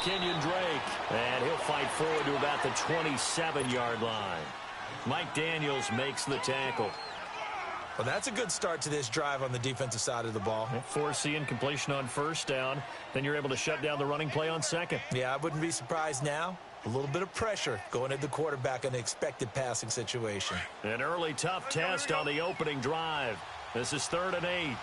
Kenyon Drake. And he'll fight forward to about the 27-yard line. Mike Daniels makes the tackle. Well, that's a good start to this drive on the defensive side of the ball. Forcing incompletion on first down. Then you're able to shut down the running play on second. Yeah, I wouldn't be surprised now. A little bit of pressure going at the quarterback in an expected passing situation. An early tough test on the opening drive. This is 3rd and 8.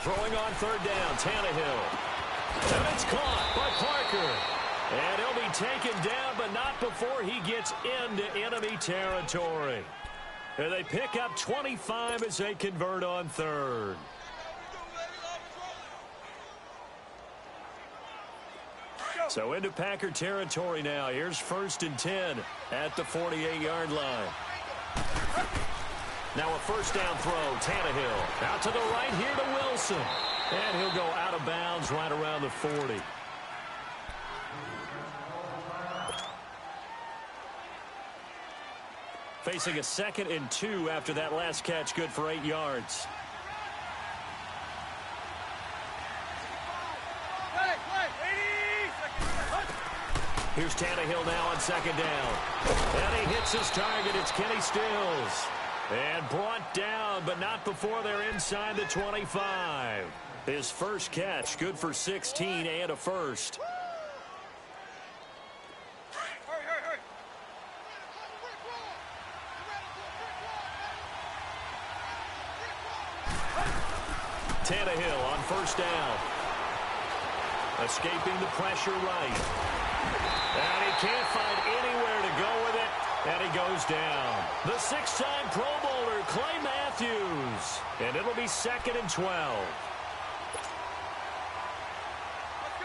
Throwing on 3rd down, Tannehill. And it's caught by Parker. And he'll be taken down, but not before he gets into enemy territory. And they pick up 25 as they convert on 3rd. So into Packer territory now. Here's 1st and 10 at the 48-yard line. Now a first down throw. Tannehill out to the right here to Wilson. And he'll go out of bounds right around the 40. Facing a 2nd and 2 after that last catch, good for 8 yards. Here's Tannehill now on 2nd down. And he hits his target. It's Kenny Stills. And brought down, but not before they're inside the 25. His first catch, good for 16 and a first. Tannehill on first down. Escaping the pressure right. And he can't find anywhere to go with it. And he goes down. The 6-time Pro Bowler, Clay Matthews. And it'll be 2nd and 12.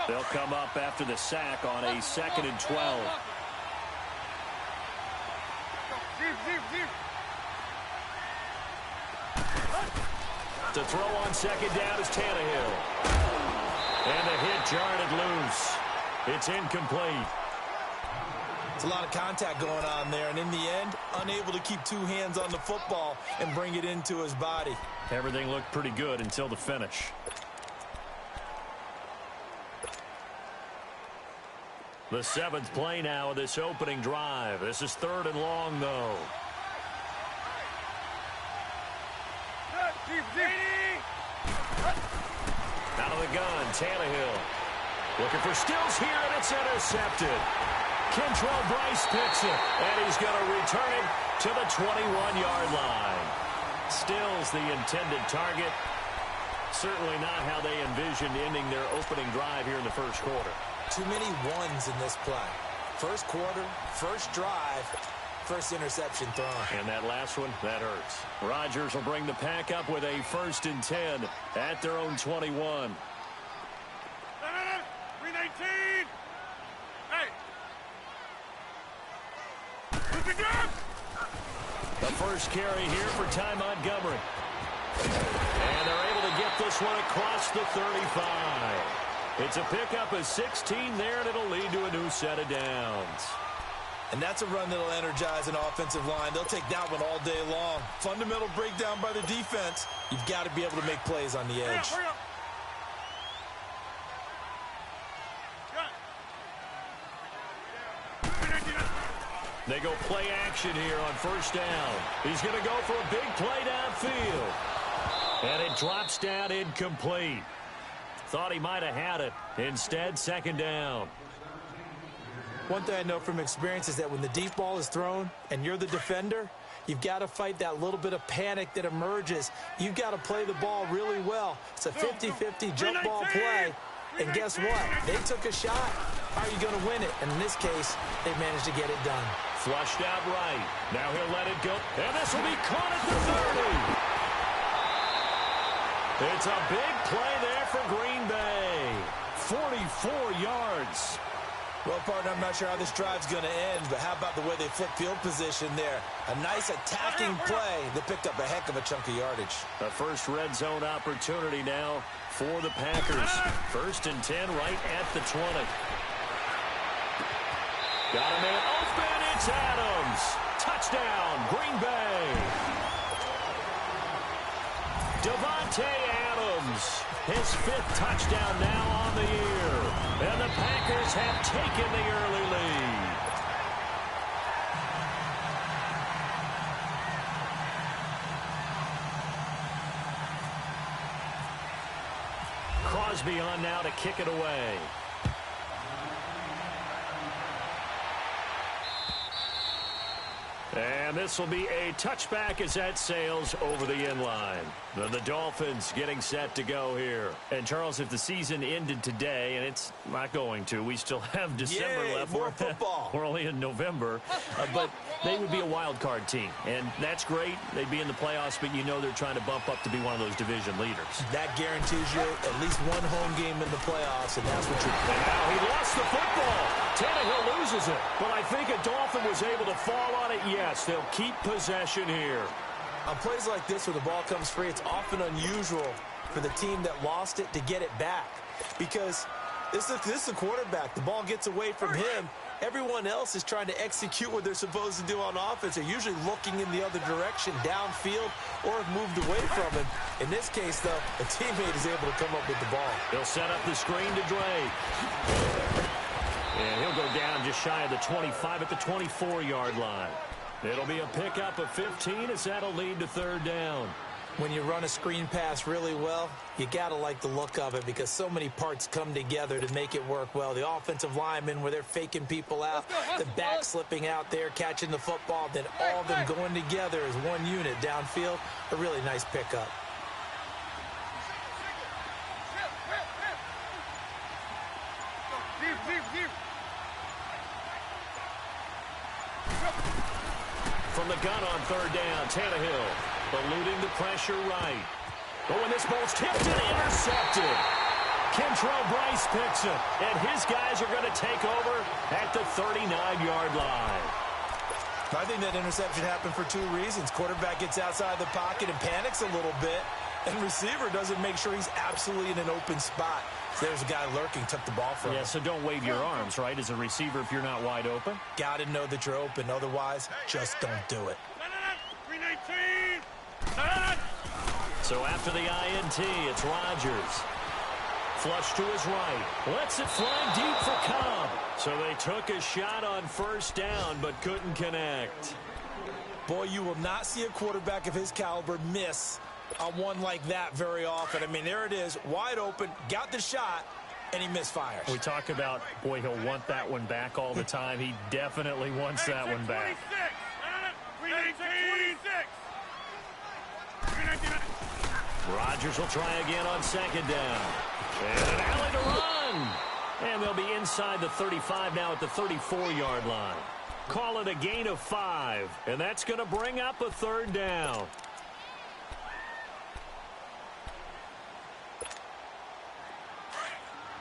They'll come up after the sack on a 2nd and 12. To throw on 2nd down is Tannehill. And the hit jarred it loose. It's incomplete. It's a lot of contact going on there, and in the end, unable to keep 2 hands on the football and bring it into his body. Everything looked pretty good until the finish. The 7th play now of this opening drive. This is 3rd and long, though. Out of the gun, Tannehill. Looking for Stills here, and it's intercepted. Kentrell Bryce picks it, and he's going to return it to the 21-yard line. Stills the intended target. Certainly not how they envisioned ending their opening drive here in the first quarter. Too many ones in this play. First quarter, first drive, first interception thrown. And that last one, that hurts. Rodgers will bring the pack up with a 1st and 10 at their own 21. 319! Hey! The first carry here for Ty Montgomery. And they're able to get this one across the 35. It's a pickup of 16 there, and it'll lead to a new set of downs. And that's a run that'll energize an offensive line. They'll take that one all day long. Fundamental breakdown by the defense. You've got to be able to make plays on the edge. Hurry up. They go play action here on first down. He's going to go for a big play downfield. And it drops down incomplete. Thought he might have had it. Instead, 2nd down. One thing I know from experience is that when the deep ball is thrown and you're the defender, you've got to fight that little bit of panic that emerges. You've got to play the ball really well. It's a 50-50 jump ball play. And guess what? They took a shot. How are you going to win it? And in this case, they managed to get it done. Flushed out right. Now he'll let it go. And this will be caught at the 30. It's a big play there for Green Bay. 44 yards. Well, partner, I'm not sure how this drive's going to end, but how about the way they flip field position there? A nice attacking play that picked up a heck of a chunk of yardage. The first red zone opportunity now for the Packers. 1st and 10 right at the 20. Got a man open. It's Adams. Touchdown, Green Bay. Davante Adams, his 5th touchdown now on the year. And the Packers have taken the early lead. Crosby on now to kick it away. And this will be a touchback as that sails over the end line. The Dolphins getting set to go here. And, Charles, if the season ended today, and it's not going to, we still have December left. More football. We're only in November. But they would be a wild card team. And that's great. They'd be in the playoffs, but you know they're trying to bump up to be one of those division leaders. That guarantees you at least one home game in the playoffs, and that's what you're And now he lost the football. Tannehill loses it. But I think a Dolphin was able to fall on it. Yes, they'll keep possession here. On plays like this where the ball comes free, it's often unusual for the team that lost it to get it back. Because this is a quarterback. The ball gets away from him. Everyone else is trying to execute what they're supposed to do on offense. They're usually looking in the other direction, downfield, or have moved away from him. In this case, though, a teammate is able to come up with the ball. He'll set up the screen to Dre. And he'll go down just shy of the 25 at the 24-yard line. It'll be a pickup of 15 as that'll lead to 3rd down. When you run a screen pass really well, you got to like the look of it because so many parts come together to make it work well. The offensive linemen where they're faking people out, the back slipping out there, catching the football, then all of them going together as one unit downfield. A really nice pickup. From the gun on 3rd down, Tannehill eluding the pressure right. Oh, and this ball's tipped and intercepted. Kentrell Bryce picks it, and his guys are going to take over at the 39-yard line. I think that interception happened for 2 reasons. Quarterback gets outside the pocket and panics a little bit, and receiver doesn't make sure he's absolutely in an open spot. So there's a guy lurking, took the ball from him. Yeah, so don't wave your arms, right, as a receiver if you're not wide open. Got to know that you're open. Otherwise, just don't do it. 319. So after the INT, it's Rodgers. Flush to his right. Lets it fly deep for Cobb. So they took a shot on 1st down, but couldn't connect. Boy, you will not see a quarterback of his caliber miss on one like that very often. I mean, there it is, wide open, got the shot, and he misfires. We talk about, boy, he'll want that one back all the time. He definitely wants that one back. 319. Rodgers will try again on 2nd down. And an alley to run. And they'll be inside the 35 now at the 34-yard line. Call it a gain of 5. And that's going to bring up a 3rd down.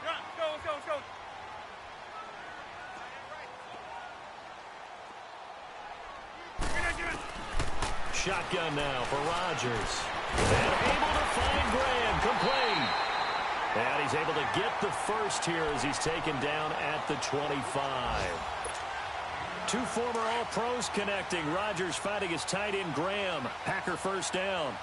Let's go. Shotgun now for Rodgers. And able to find Graham, complete. And he's able to get the 1st here as he's taken down at the 25. 2 former All-Pros connecting. Rodgers fighting his tight end Graham. Packer 1st down.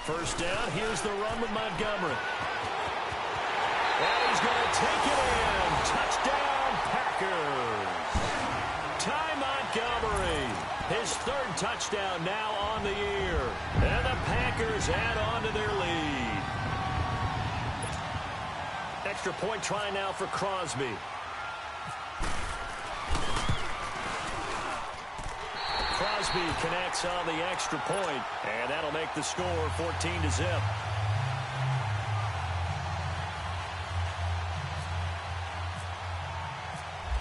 1st down. Here's the run with Montgomery. And he's going to take it in. Touchdown, Packers. Ty Montgomery. His 3rd touchdown now on the year. And the Packers add on to their lead. Extra point try now for Crosby. Crosby connects on the extra point, and that'll make the score 14-0.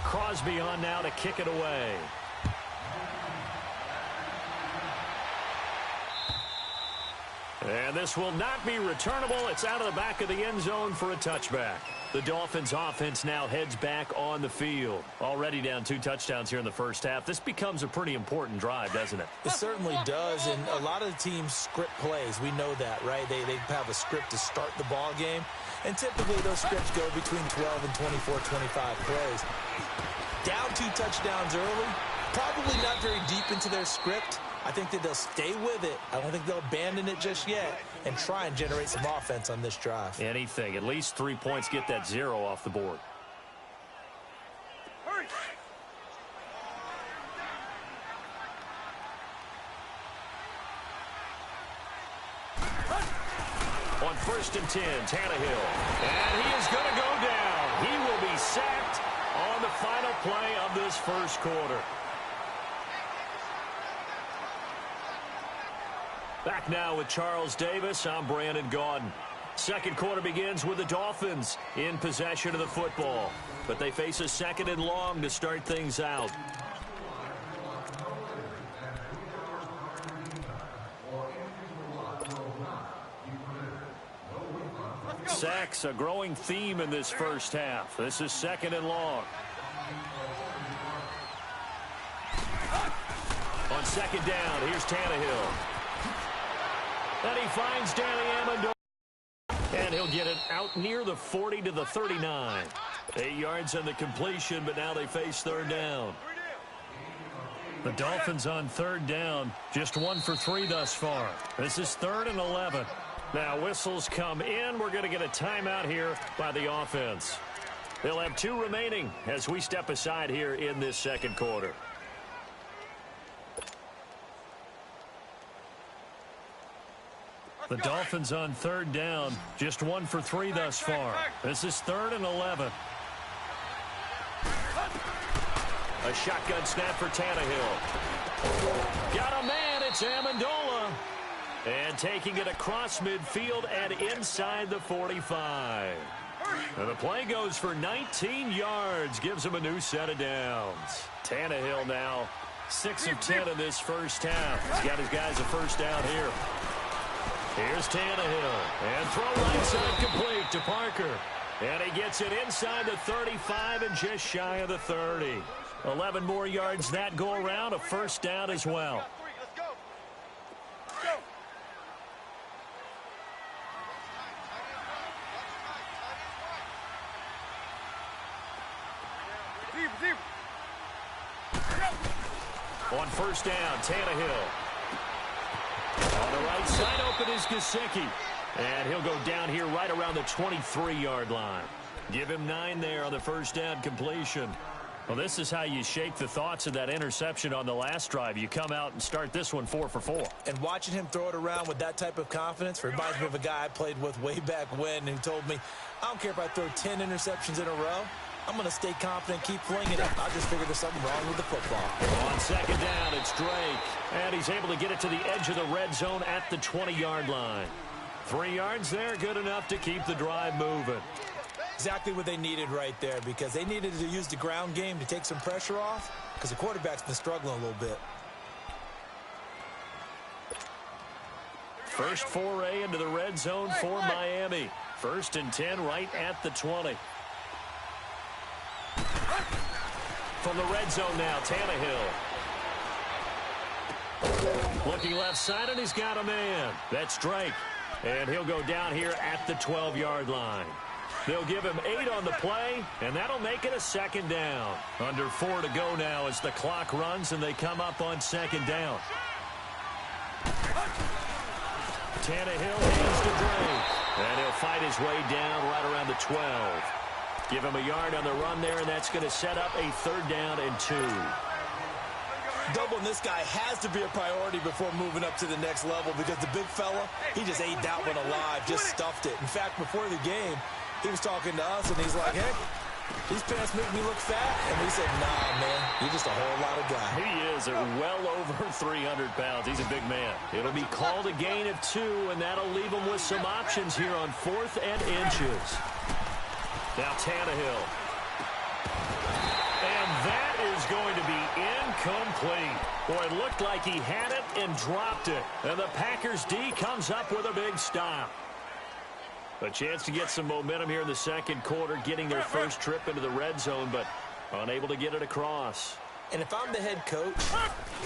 Crosby on now to kick it away. And this will not be returnable. It's out of the back of the end zone for a touchback. The Dolphins offense now heads back on the field. Already down 2 touchdowns here in the 1st half. This becomes a pretty important drive, doesn't it? It certainly does, and a lot of the teams script plays. We know that, right? They have a script to start the ball game, and typically those scripts go between 12 and 24, 25 plays. Down 2 touchdowns early, Probably not very deep into their script. I think that they'll stay with it. I don't think they'll abandon it just yet and try and generate some offense on this drive. Anything. At least 3 points, get that 0 off the board. Hurry. On 1st and 10, Tannehill. And he is going to go down. He will be sacked on the final play of this first quarter. Back now with Charles Davis. I'm Brandon Gaudin. Second quarter begins with the Dolphins in possession of the football. But they face a 2nd and long to start things out. Sacks, a growing theme in this first half. This is 2nd and long. On 2nd down, here's Tannehill. And he finds Danny Amendola. And he'll get it out near the 40 to the 39. 8 yards on the completion, but now they face 3rd down. The Dolphins on 3rd down, just 1 for 3 thus far. This is 3rd and 11. Now whistles come in. We're going to get a timeout here by the offense. They'll have 2 remaining as we step aside here in this second quarter. The Dolphins on 3rd down, just 1 for 3 thus far. This is 3rd and 11. A shotgun snap for Tannehill. Got a man, it's Amendola. And taking it across midfield and inside the 45. And the play goes for 19 yards, gives him a new set of downs. Tannehill now 6 of 10 in this first half. He's got his guys a first down here. Here's Tannehill, and throw right side complete to Parker. And he gets it inside the 35 and just shy of the 30. 11 more yards that go around, a first down as well. Let's go. Let's go. Receive. On 1st down, Tannehill. On the right side, open is Gesicki. And he'll go down here right around the 23-yard line. Give him 9 there on the first down completion. Well, this is how you shake the thoughts of that interception on the last drive. You come out and start this one 4 for 4. And watching him throw it around with that type of confidence reminds me of a guy I played with way back when who told me, I don't care if I throw 10 interceptions in a row. I'm going to stay confident, keep flinging it. I just figured there's something wrong with the football. On 2nd down, it's Drake. And he's able to get it to the edge of the red zone at the 20-yard line. 3 yards there, good enough to keep the drive moving. Exactly what they needed right there, because they needed to use the ground game to take some pressure off, because the quarterback's been struggling a little bit. First foray into the red zone for Miami. 1st and 10 right at the 20. From the red zone now, Tannehill. Looking left side, and he's got a man. That's Drake. And he'll go down here at the 12-yard line. They'll give him 8 on the play, and that'll make it a 2nd down. Under 4 to go now as the clock runs, and they come up on 2nd down. Tannehill hands to Drake. And he'll fight his way down right around the 12. Give him a yard on the run there, and that's going to set up a 3rd down and 2. Doubling this guy has to be a priority before moving up to the next level, because the big fella, he just ate that one alive, just stuffed it. In fact, before the game, he was talking to us, and he's like, hey, these pants make me look fat. And we said, nah, man, you're just a whole lot of guy. He is well over 300 pounds. He's a big man. It'll be called a gain of 2, and that'll leave him with some options here on 4th and inches. Now Tannehill. And that is going to be incomplete. Boy, it looked like he had it and dropped it. And the Packers D comes up with a big stop. A chance to get some momentum here in the second quarter, getting their first trip into the red zone, but unable to get it across. And if I'm the head coach,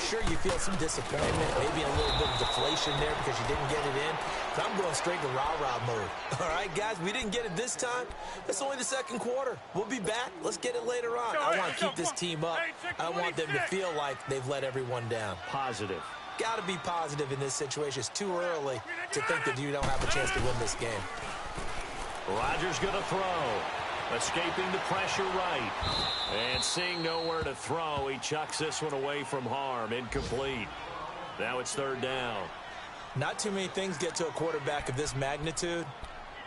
sure, you feel some disappointment, maybe a little bit of deflation there because you didn't get it in. I'm going straight to rah-rah mode. All right, guys, we didn't get it this time. It's only the second quarter. We'll be back. Let's get it later on. I want to keep this team up. I don't want them to feel like they've let everyone down. Positive. Got to be positive in this situation. It's too early to think that you don't have a chance to win this game. Rodgers going to throw. Escaping the pressure right. And seeing nowhere to throw, he chucks this one away from harm. Incomplete. Now it's third down. Not too many things get to a quarterback of this magnitude,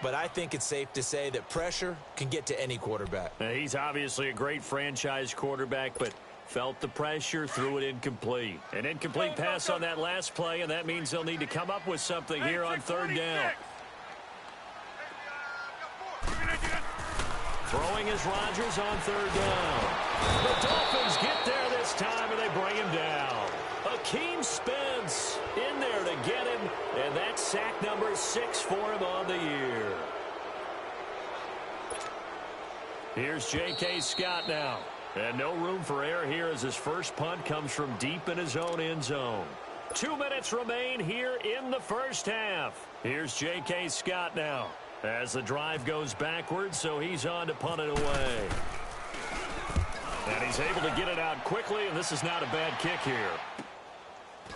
but I think it's safe to say that pressure can get to any quarterback. He's obviously a great franchise quarterback, but felt the pressure, threw it incomplete. An incomplete pass on that last play, and that means they'll need to come up with something here on third down. Throwing is Rodgers on third down. The Dolphins get there this time, and they bring him down. Akeem Spence in there to get him, and that's sack number 6 for him on the year. Here's J.K. Scott now. And no room for error here as his first punt comes from deep in his own end zone. 2 minutes remain here in the first half. Here's J.K. Scott now as the drive goes backwards, so he's on to punt it away. And he's able to get it out quickly, and this is not a bad kick here.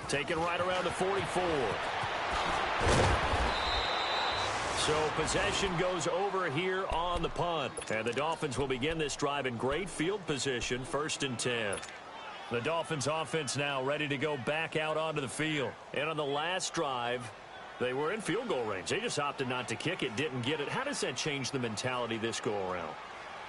Taken right around the 44. So possession goes over here on the punt. And the Dolphins will begin this drive in great field position, 1st and 10. The Dolphins offense now ready to go back out onto the field. And on the last drive, they were in field goal range. They just opted not to kick it, didn't get it. How does that change the mentality this go around?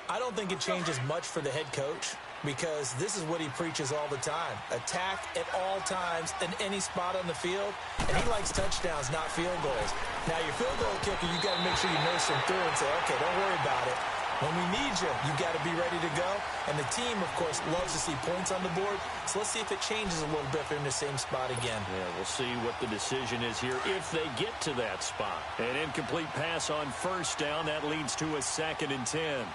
I don't think it changes much for the head coach, because this is what he preaches all the time. Attack at all times in any spot on the field, and he likes touchdowns, not field goals. Now, your field goal kicker, you got to make sure you nurse him through and say, okay, don't worry about it. When we need you, you got to be ready to go. And the team, of course, loves to see points on the board. So let's see if it changes a little bit if they're in the same spot again. Yeah, we'll see what the decision is here if they get to that spot. An incomplete pass on first down. That leads to a 2nd and 10.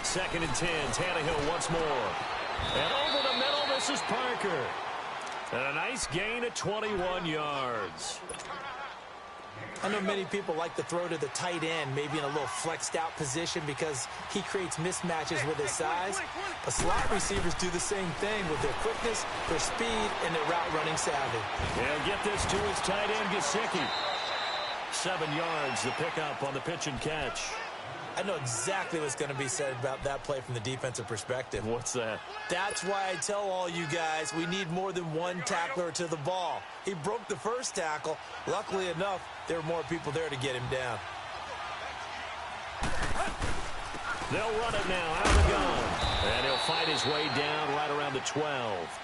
Second and 10. Tannehill once more. And over the middle, this is Parker. And a nice gain of 21 yards. I know many people like to throw to the tight end, maybe in a little flexed out position because he creates mismatches with his size. But slot receivers do the same thing with their quickness, their speed, and their route running savvy. He'll get this to his tight end, Gesicki. 7 yards, the pickup on the pitch and catch. I know exactly what's going to be said about that play from the defensive perspective. What's that? That's why I tell all you guys we need more than one tackler to the ball. He broke the first tackle. Luckily enough, there were more people there to get him down. They'll run it now out of the gun. And he'll fight his way down right around the 12.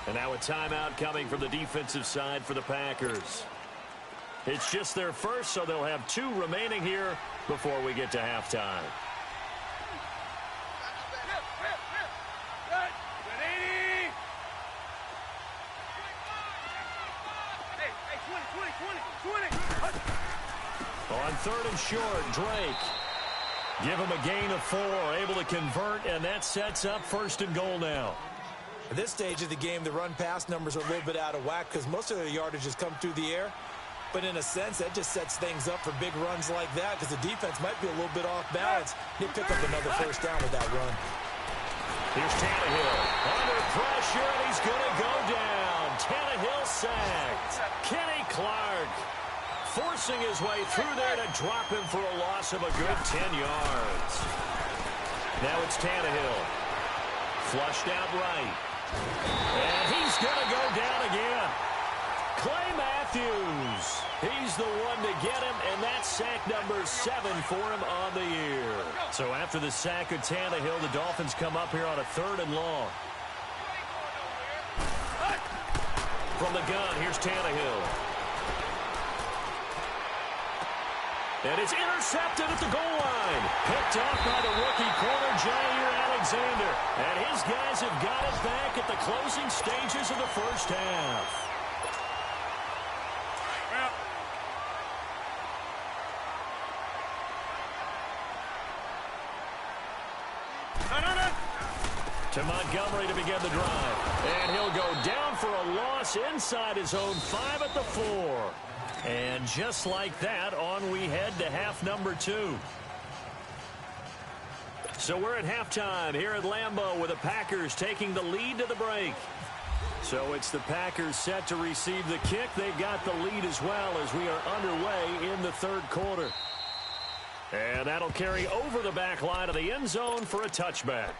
And now a timeout coming from the defensive side for the Packers. It's just their first, so they'll have 2 remaining here before we get to halftime. On 3rd and short, Drake. Give him a gain of 4, able to convert, and that sets up 1st and goal now. At this stage of the game, the run-pass numbers are a little bit out of whack because most of their yardage has come through the air. But in a sense, that just sets things up for big runs like that because the defense might be a little bit off balance. They pick up another first down with that run. Here's Tannehill. Under pressure, and he's going to go down. Tannehill sacked. Kenny Clark forcing his way through there to drop him for a loss of a good 10 yards. Now it's Tannehill. Flushed out right. And he's going to go down again. Clay Matthews, he's the one to get him, and that's sack number 7 for him on the year. So after the sack of Tannehill, the Dolphins come up here on a 3rd and long. From the gun, here's Tannehill. And it's intercepted at the goal line. Picked off by the rookie corner, Jair Alexander. And his guys have got it back at the closing stages of the first half. To Montgomery to begin the drive. And he'll go down for a loss inside his own 5 at the 4. And just like that, on we head to half number 2. So we're at halftime here at Lambeau with the Packers taking the lead to the break. So it's the Packers set to receive the kick. They've got the lead as well as we are underway in the third quarter. And that'll carry over the back line of the end zone for a touchback.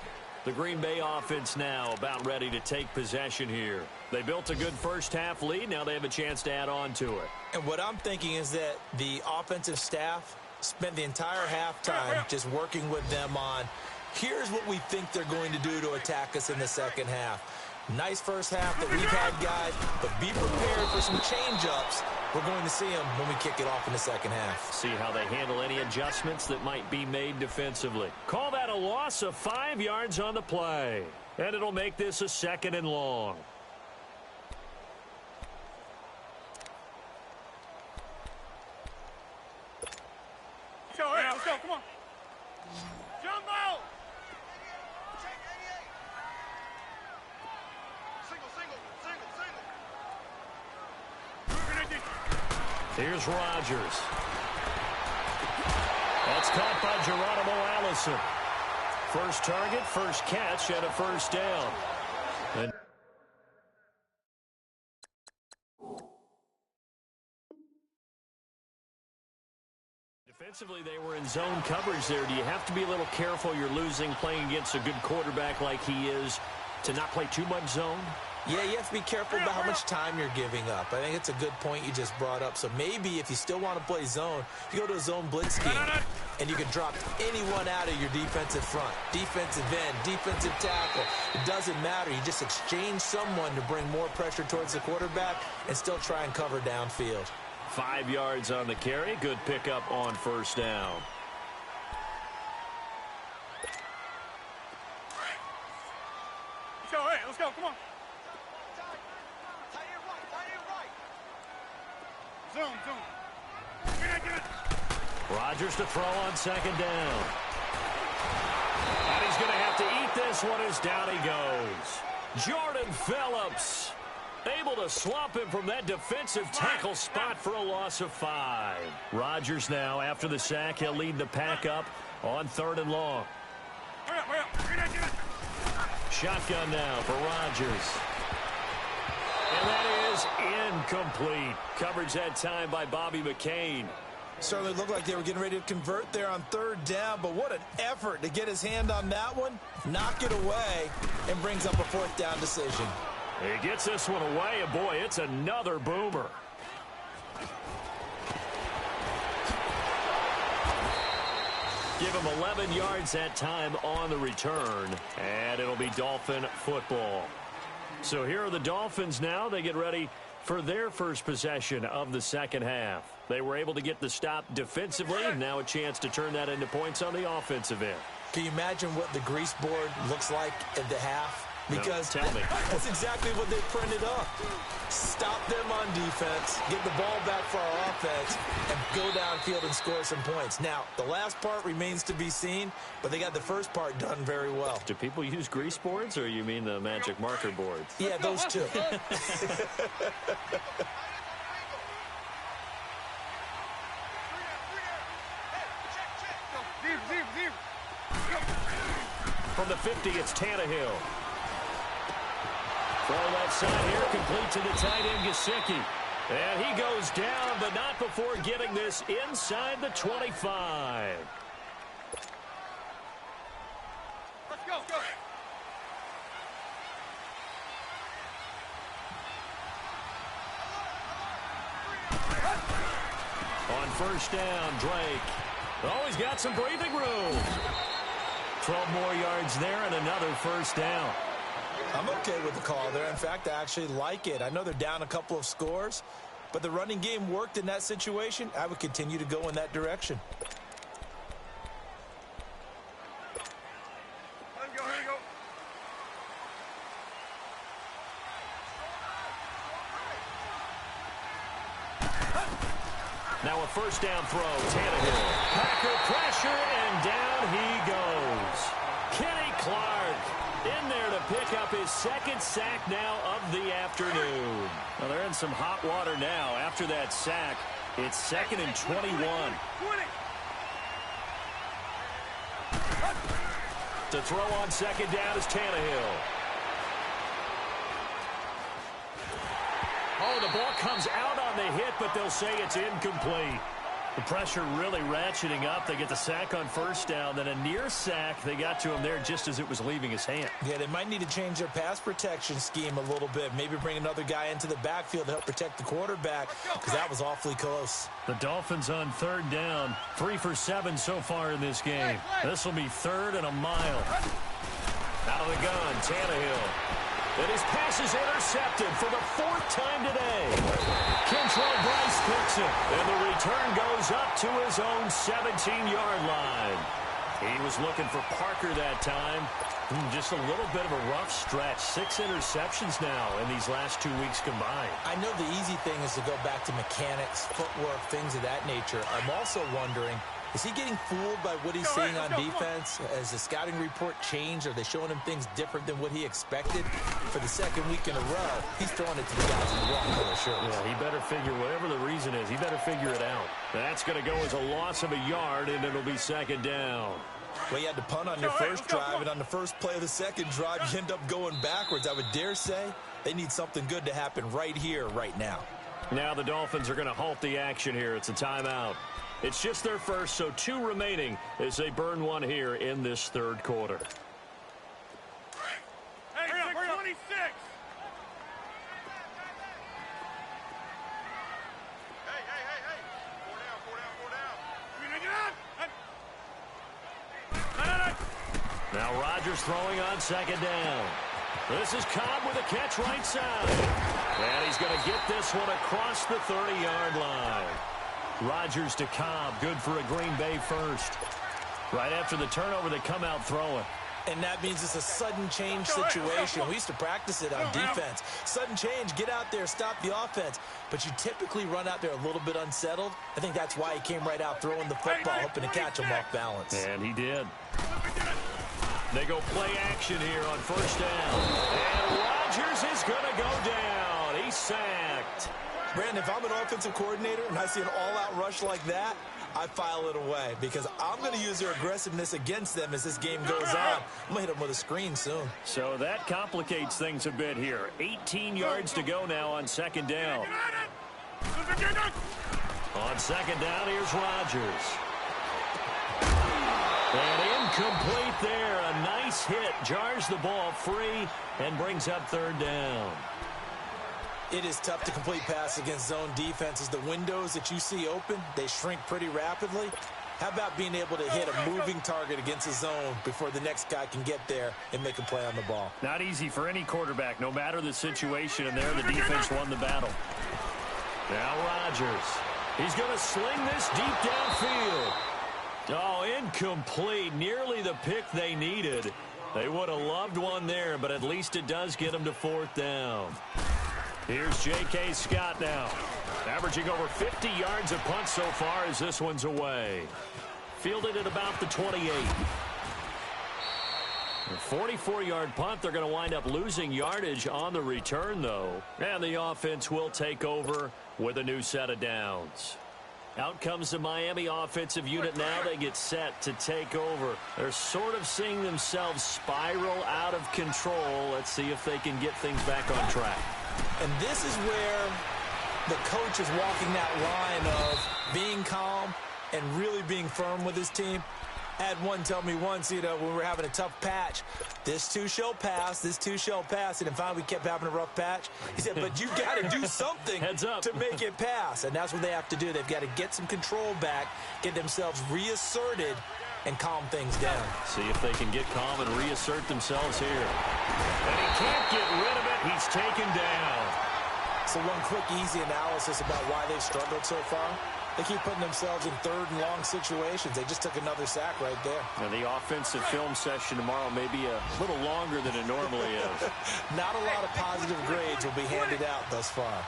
The Green Bay offense now about ready to take possession here. They built a good first half lead. Now they have a chance to add on to it. And what I'm thinking is that the offensive staff spent the entire halftime just working with them on, here's what we think they're going to do to attack us in the second half. Nice first half that we've had, guys, but be prepared for some change-ups. We're going to see them when we kick it off in the second half. See how they handle any adjustments that might be made defensively. Call that a loss of 5 yards on the play. And it'll make this a 2nd and long. Let's go, come on. Jumbo! Here's Rodgers. That's caught by Geronimo Allison. First target, first catch, and a first down. And defensively, they were in zone coverage there. Do you have to be a little careful? You're losing playing against a good quarterback like he is to not play too much zone? Yeah, you have to be careful about how much time you're giving up. I think it's a good point you just brought up. So maybe if you still want to play zone, you go to a zone blitz scheme, and you can drop anyone out of your defensive front, defensive end, defensive tackle. It doesn't matter. You just exchange someone to bring more pressure towards the quarterback and still try and cover downfield. 5 yards on the carry. Good pickup on first down. Let's go, come on. Zoom. Get it. Rodgers to throw on second down. And he's going to have to eat this one as down he goes. Jordan Phillips able to swap him from that defensive tackle spot for a loss of 5. Rodgers now, after the sack, he'll lead the pack up on 3rd and long. Hurry up. Get it. Shotgun now for Rodgers. And that is incomplete. Coverage that time by Bobby McCain. Certainly looked like they were getting ready to convert there on 3rd down, but what an effort to get his hand on that one, knock it away, and brings up a 4th down decision. He gets this one away, and boy, it's another boomer. Give him 11 yards that time on the return, and it'll be Dolphin football. So here are the Dolphins now. They get ready for their first possession of the second half. They were able to get the stop defensively, and now a chance to turn that into points on the offensive end. Can you imagine what the grease board looks like at the half? Because no, tell me. That's exactly what they printed up. Stop them on defense, get the ball back for our offense, and go downfield and score some points. Now, the last part remains to be seen, but they got the first part done very well. Do people use grease boards, or you mean the magic marker boards? Yeah, those two. Deep. From the 50, it's Tannehill. Throw left side here, complete to the tight end, Gesicki. And he goes down, but not before getting this inside the 25. Let's go. On first down, Drake. Oh, he's got some breathing room. 12 more yards there and another first down. I'm okay with the call there. In fact, I actually like it. I know they're down a couple of scores, but the running game worked in that situation. I would continue to go in that direction. Here we go. Now a first down throw, Tannehill. Packer pressure, and down he goes. Kenny Clark In there to pick up his second sack now of the afternoon. Well, they're in some hot water now. After that sack, it's 2nd and 21. To throw on second down is Tannehill. Oh, the ball comes out on the hit, but they'll say it's incomplete. The pressure really ratcheting up. They get the sack on first down, then a near sack. They got to him there just as it was leaving his hand. Yeah, they might need to change their pass protection scheme a little bit. Maybe bring another guy into the backfield to help protect the quarterback, because that was awfully close. The Dolphins on third down. 3 for 7 so far in this game. This will be 3rd and a mile. Out of the gun, Tannehill. And his pass is intercepted for the 4th time today. Kentrell Bryce picks it, and the return goes up to his own 17-yard line. He was looking for Parker that time. Just a little bit of a rough stretch. 6 interceptions now in these last 2 weeks combined. I know the easy thing is to go back to mechanics, footwork, things of that nature. I'm also wondering, is he getting fooled by what he's seeing on defense? Has the scouting report changed? Are they showing him things different than what he expected? For the 2nd week in a row, he's throwing it to the guys in the wrong color shirts. Yeah, he better figure, whatever the reason is, he better figure it out. That's going to go as a loss of a yard, and it'll be 2nd down. Well, you had to punt on your first drive, and on the first play of the second drive, you end up going backwards. I would dare say they need something good to happen right here, right now. Now the Dolphins are going to halt the action here. It's a timeout. It's just their first, so 2 remaining as they burn one here in this 3rd quarter. Hey, 626! Hey. 4 down. Now Rodgers throwing on 2nd down. This is Cobb with a catch right side. And he's going to get this one across the 30-yard line. Rodgers to Cobb, good for a Green Bay first. Right after the turnover, they come out throwing. And that means it's a sudden change situation. We used to practice it on defense. Sudden change, get out there, stop the offense. But you typically run out there a little bit unsettled. I think that's why he came right out throwing the football, hoping to catch him off balance. And he did. They go play action here on first down. And Rodgers is going to go down. He's sacked. Brandon, if I'm an offensive coordinator and I see an all-out rush like that, I file it away because I'm going to use their aggressiveness against them as this game goes on. I'm going to hit them with a screen soon. So that complicates things a bit here. 18 yards to go now on 2nd down. On 2nd down, here's Rodgers. And incomplete there. A nice hit. Jars the ball free and brings up 3rd down. It is tough to complete pass against zone defenses. The windows that you see open, they shrink pretty rapidly. How about being able to hit a moving target against a zone before the next guy can get there and make a play on the ball? Not easy for any quarterback, no matter the situation, and there the defense won the battle. Now Rodgers. He's going to sling this deep downfield. Oh, incomplete. Nearly the pick they needed. They would have loved one there, but at least it does get them to 4th down. Here's J.K. Scott now, averaging over 50 yards a punt so far as this one's away. Fielded at about the 28. A 44-yard punt. They're going to wind up losing yardage on the return, though. And the offense will take over with a new set of downs. Out comes the Miami offensive unit now. They get set to take over. They're sort of seeing themselves spiral out of control. Let's see if they can get things back on track. And this is where the coach is walking that line of being calm and really being firm with his team. I had one tell me once, when we were having a tough patch, this too shall pass, this too shall pass. And finally we kept having a rough patch. He said, but you've got to do something Heads up. to make it pass. And that's what they have to do. They've got to get some control back, get themselves reasserted, and calm things down. See if they can get calm and reassert themselves here. And he can't get rid of it. He's taken down. So one quick, easy analysis about why they've struggled so far. They keep putting themselves in 3rd and long situations. They just took another sack right there. Now the offensive film session tomorrow may be a little longer than it normally is. Not a lot of positive grades will be handed out thus far.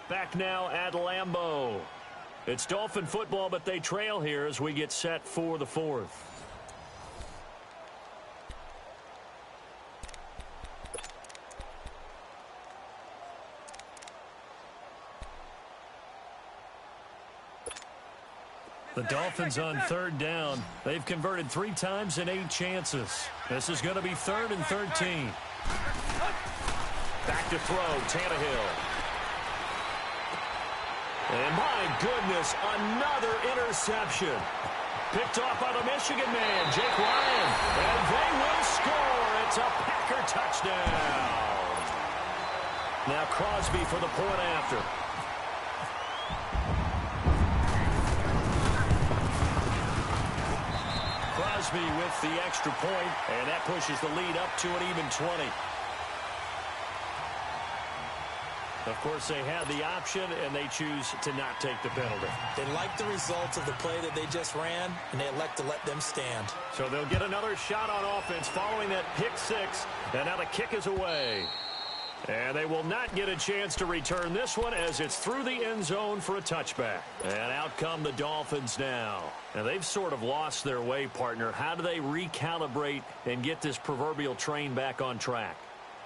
Back now at Lambeau. It's Dolphin football, but they trail here as we get set for the fourth. The Dolphins on third down. They've converted 3 times in 8 chances. This is going to be 3rd and 13. Back to throw, Tannehill. And my goodness, another interception. Picked off by the Michigan man, Jake Ryan. And they will score. It's a Packer touchdown. Now Crosby for the point after. Crosby with the extra point, and that pushes the lead up to an even 20. Of course, they had the option, and they choose to not take the penalty. They like the results of the play that they just ran, and they elect to let them stand. So they'll get another shot on offense following that pick 6, and now the kick is away. And they will not get a chance to return this one as it's through the end zone for a touchback. And out come the Dolphins now. Now, they've sort of lost their way, partner. How do they recalibrate and get this proverbial train back on track?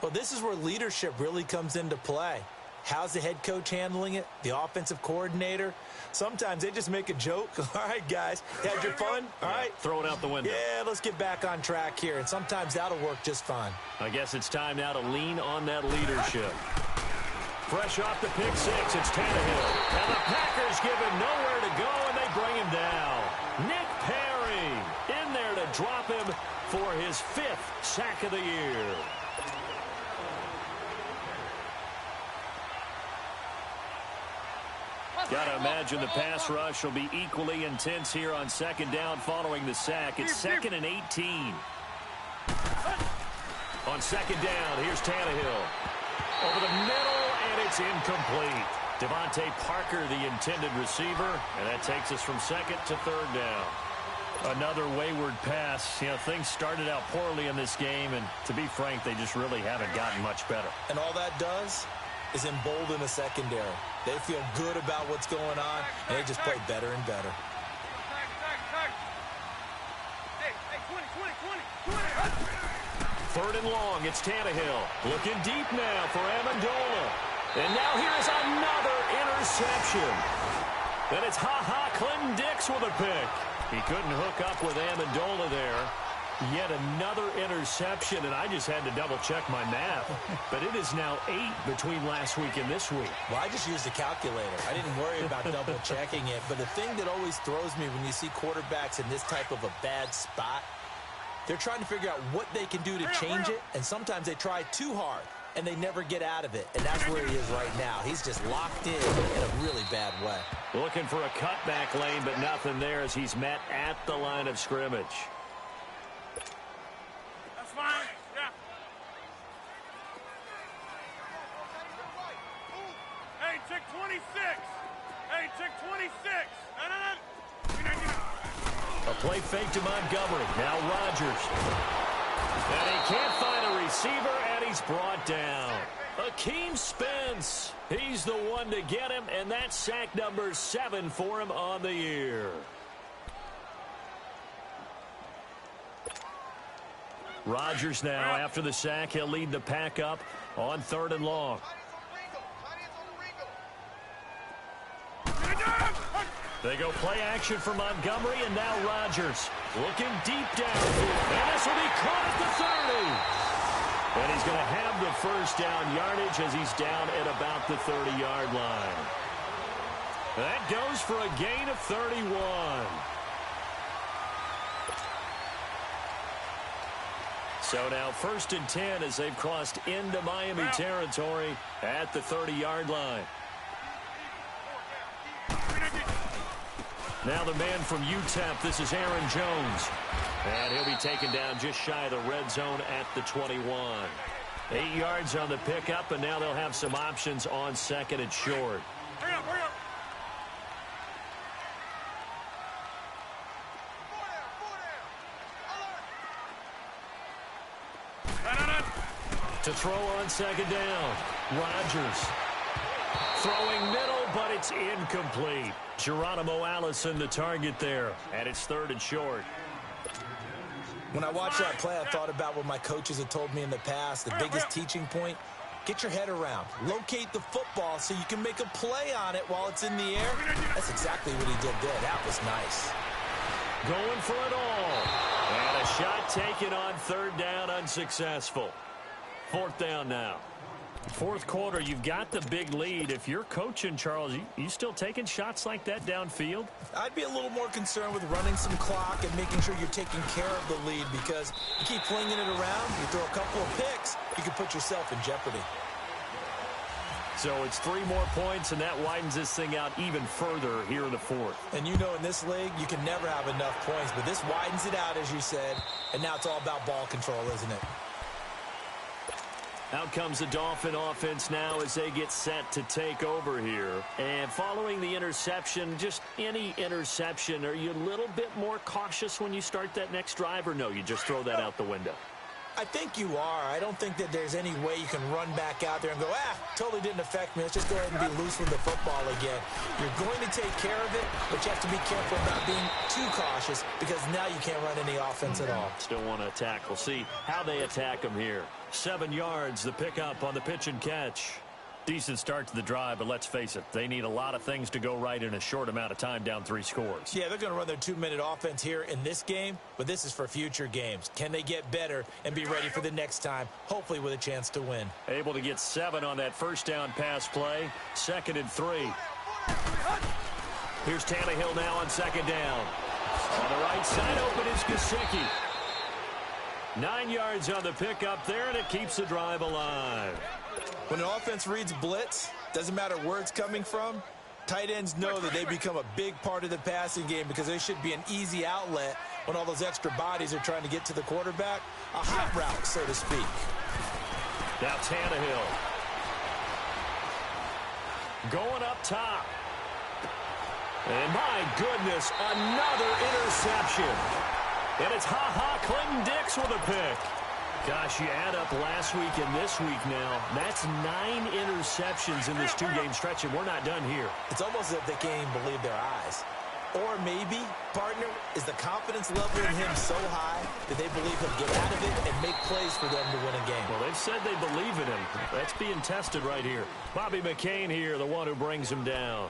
Well, this is where leadership really comes into play. How's the head coach handling it? The offensive coordinator? Sometimes they just make a joke. All right, guys, had your fun? All right. Throw it out the window. Yeah, let's get back on track here. And sometimes that'll work just fine. I guess it's time now to lean on that leadership. Fresh off the pick 6, it's Tannehill. And the Packers give him nowhere to go, and they bring him down. Nick Perry in there to drop him for his 5th sack of the year. Got to imagine the pass rush will be equally intense here on 2nd down following the sack. It's 2nd and 18. On 2nd down, here's Tannehill. Over the middle, and it's incomplete. Devontae Parker, the intended receiver, and that takes us from 2nd to 3rd down. Another wayward pass. You know, things started out poorly in this game, and to be frank, they just really haven't gotten much better. And all that does is embolden the secondary. They feel good about what's going on, and they just play better and better. Third and long, it's Tannehill. Looking deep now for Amendola. And now here's another interception. And it's Clinton Dix with a pick. He couldn't hook up with Amendola there. Yet another interception, and I just had to double-check my math. But it is now 8 between last week and this week. Well, I just used a calculator. I didn't worry about double-checking it. But the thing that always throws me when you see quarterbacks in this type of a bad spot, they're trying to figure out what they can do to change it, and sometimes they try too hard, and they never get out of it. And that's where he is right now. He's just locked in a really bad way. Looking for a cutback lane, but nothing there as he's met at the line of scrimmage. Check 26. Hey, check 26. A play fake to Montgomery. Now Rodgers. And he can't find a receiver, and he's brought down. Akeem Spence. He's the one to get him, and that's sack number 7 for him on the year. Rodgers now, after the sack, he'll lead the pack up on 3rd and long. They go play action for Montgomery, and now Rodgers looking deep downfield. And this will be caught at the 30. And he's going to have the first down yardage as he's down at about the 30-yard line. That goes for a gain of 31. So now 1st and 10 as they've crossed into Miami territory at the 30-yard line. Now the man from UTEP, this is Aaron Jones. And he'll be taken down just shy of the red zone at the 21. 8 yards on the pickup, and now they'll have some options on 2nd and short. Hurry up, hurry up. To throw on 2nd down, Rodgers. Throwing middle, but it's incomplete. Geronimo Allison, the target there, and it's 3rd and short. When I watched that play, I thought about what my coaches had told me in the past. The biggest teaching point, get your head around. Locate the football so you can make a play on it while it's in the air. That's exactly what he did there. That was nice. Going for it all. And a shot taken on 3rd down, unsuccessful. 4th down now. 4th quarter, you've got the big lead. If you're coaching, Charles, you still taking shots like that downfield? I'd be a little more concerned with running some clock and making sure you're taking care of the lead, because you keep flinging it around, you throw a couple of picks, you can put yourself in jeopardy. So it's 3 more points, and that widens this thing out even further here in the 4th. And you know in this league, you can never have enough points, but this widens it out, as you said, and now it's all about ball control, isn't it? Out comes the Dolphin offense now as they get set to take over here. And following the interception, just any interception, are you a little bit more cautious when you start that next drive, or no, you just throw that out the window? I think you are. I don't think that there's any way you can run back out there and go, totally didn't affect me. Let's just go ahead and be loose with the football again. You're going to take care of it, but you have to be careful about being too cautious, because now you can't run any offense at all. Still want to attack. We'll see how they attack them here. 7 yards, the pickup on the pitch and catch. Decent start to the drive, but let's face it, they need a lot of things to go right in a short amount of time, down 3 scores. Yeah, they're going to run their 2-minute offense here in this game, but this is for future games. Can they get better and be ready for the next time, hopefully with a chance to win? Able to get 7 on that 1st down pass play. 2nd and 3. Here's Tannehill now on 2nd down. On the right side, open is Gesicki. 9 yards on the pickup there, and it keeps the drive alive. When an offense reads blitz, doesn't matter where it's coming from, tight ends know that they become a big part of the passing game, because they should be an easy outlet when all those extra bodies are trying to get to the quarterback. A hot route, so to speak. Now Tannehill. Going up top. And my goodness, another interception. And it's Clinton-Dix with a pick. Gosh, you add up last week and this week now, that's 9 interceptions in this 2-game stretch, and we're not done here. It's almost as if they can't even believe their eyes. Or maybe, partner, is the confidence level in him so high that they believe he'll get out of it and make plays for them to win a game. Well, they've said they believe in him. That's being tested right here. Bobby McCain here, the one who brings him down.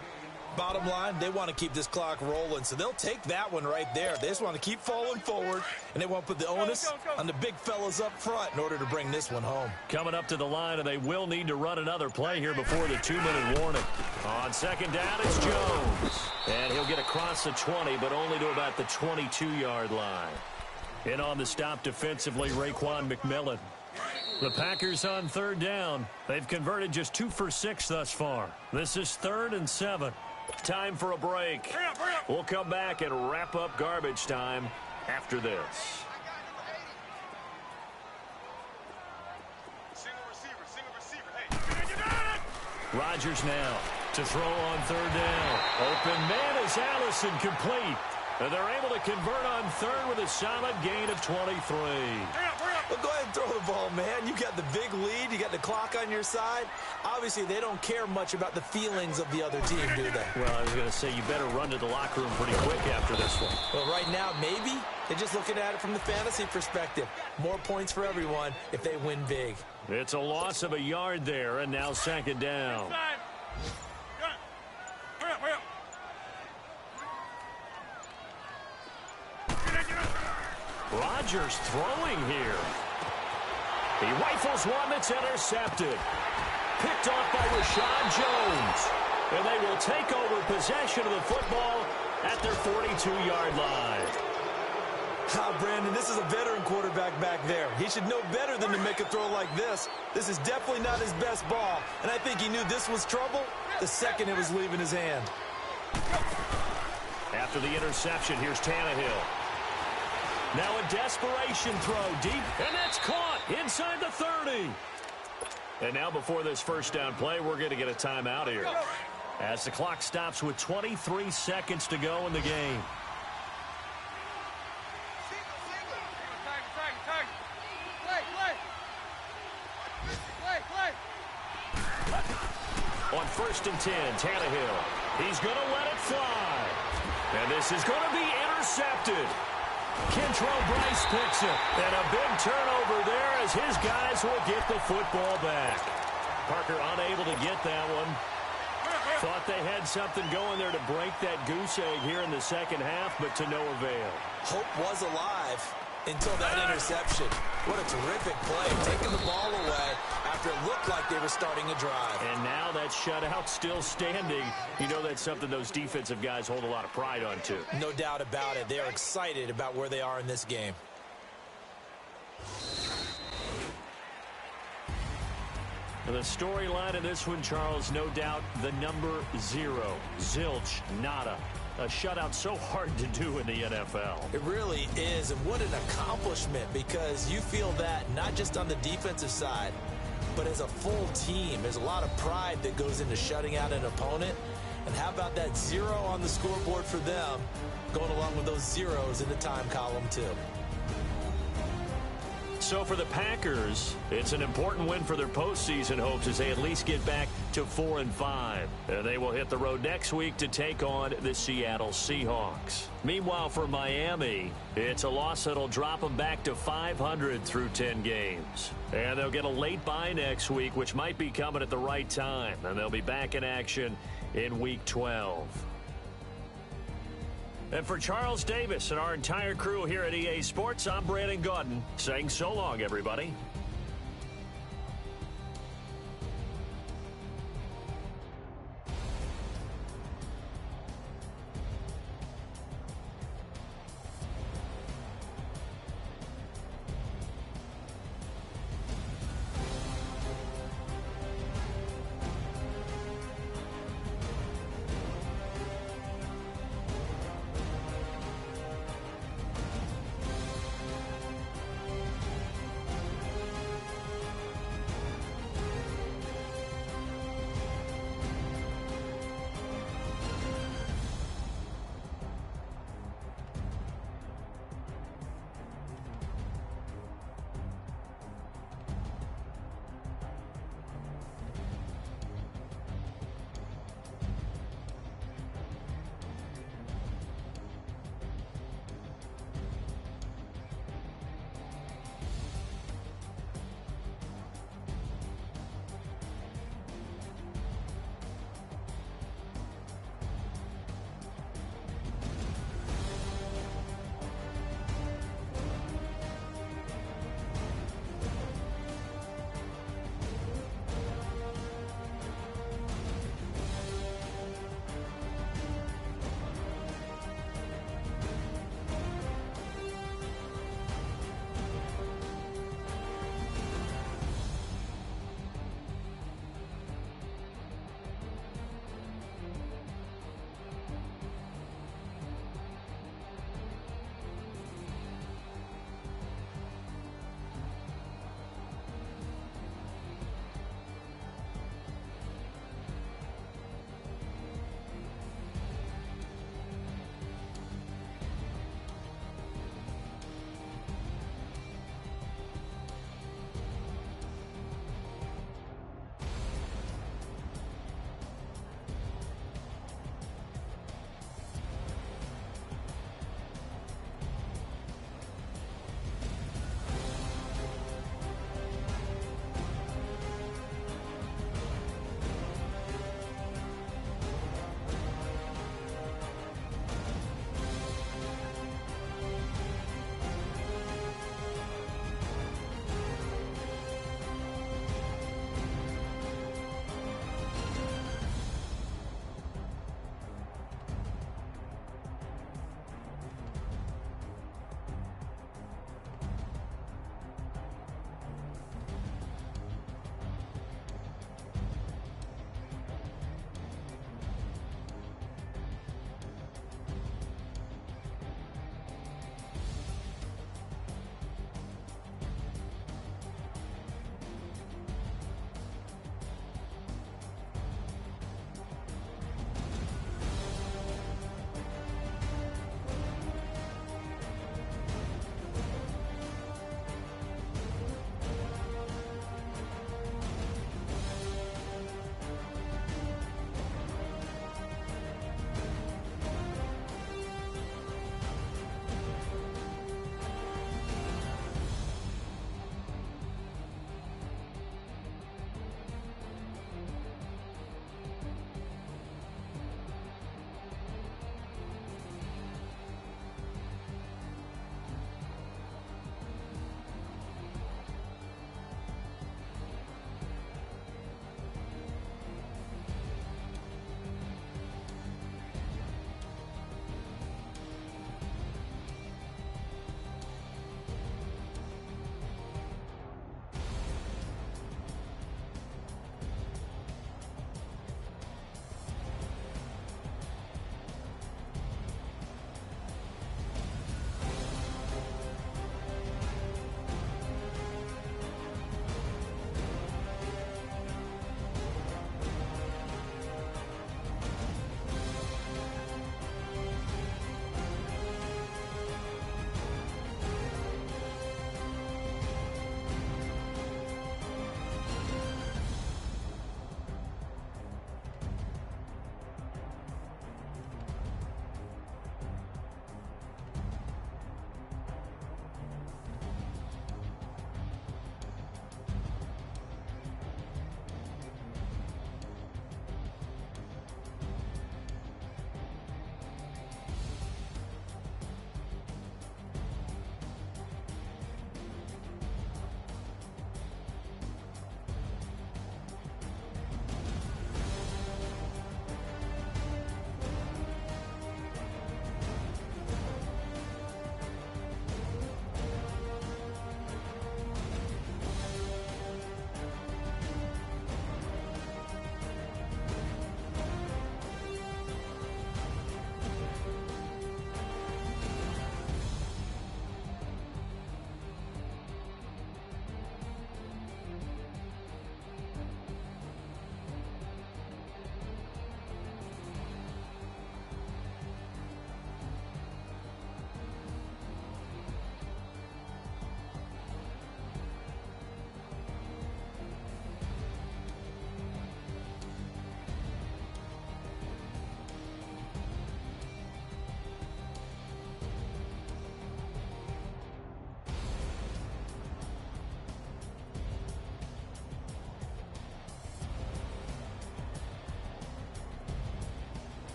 Bottom line, they want to keep this clock rolling, so they'll take that one right there. They just want to keep falling forward, and they want to put the onus on the big fellas up front in order to bring this one home. Coming up to the line, and they will need to run another play here before the 2-minute warning. On 2nd down, it's Jones. And he'll get across the 20, but only to about the 22-yard line. In on the stop defensively, Raekwon McMillan. The Packers on 3rd down. They've converted just 2 for 6 thus far. This is 3rd and 7. Time for a break. We'll come back and wrap up garbage time after this. Rodgers now to throw on 3rd down. Open man is Allison, complete. And they're able to convert on 3rd with a solid gain of 23. Well, go ahead and throw the ball, man. You got the big lead. You got the clock on your side. Obviously, they don't care much about the feelings of the other team, do they? Well, I was going to say, you better run to the locker room pretty quick after this one. Well, right now, maybe they're just looking at it from the fantasy perspective. More points for everyone if they win big. It's a loss of a yard there, and now 2nd down. Rodgers throwing here. He rifles one that's intercepted. Picked off by Rashad Jones. And they will take over possession of the football at their 42-yard line. Brandon, this is a veteran quarterback back there. He should know better than to make a throw like this. This is definitely not his best ball. And I think he knew this was trouble the second it was leaving his hand. After the interception, here's Tannehill. Now a desperation throw deep, and that's caught inside the 30. And now before this 1st down play, we're going to get a timeout here, as the clock stops with 23 seconds to go in the game. On First and 10, Tannehill. He's going to let it fly. And this is going to be intercepted. Kentrell Brice picks it. And a big turnover there as his guys will get the football back. Parker unable to get that one. Thought they had something going there to break that goose egg here in the second half, but to no avail. Hope was alive until that interception. What a terrific play, taking the ball away after it looked like they were starting a drive. And now that shutout still standing. You know that's something those defensive guys hold a lot of pride on, too. No doubt about it. They are excited about where they are in this game. And the storyline of this one, Charles, no doubt the number 0. Zilch, nada. A shutout so hard to do in the NFL. It really is, and what an accomplishment, because you feel that not just on the defensive side, but as a full team. There's a lot of pride that goes into shutting out an opponent. And how about that 0 on the scoreboard for them, going along with those zeros in the time column, too. So for the Packers, it's an important win for their postseason hopes as they at least get back to 4-5. They will hit the road next week to take on the Seattle Seahawks. Meanwhile, for Miami, it's a loss that'll drop them back to 500 through 10 games. And they'll get a late bye next week, which might be coming at the right time. And they'll be back in action in Week 12. And for Charles Davis and our entire crew here at EA Sports, I'm Brandon Gaudin saying so long, everybody.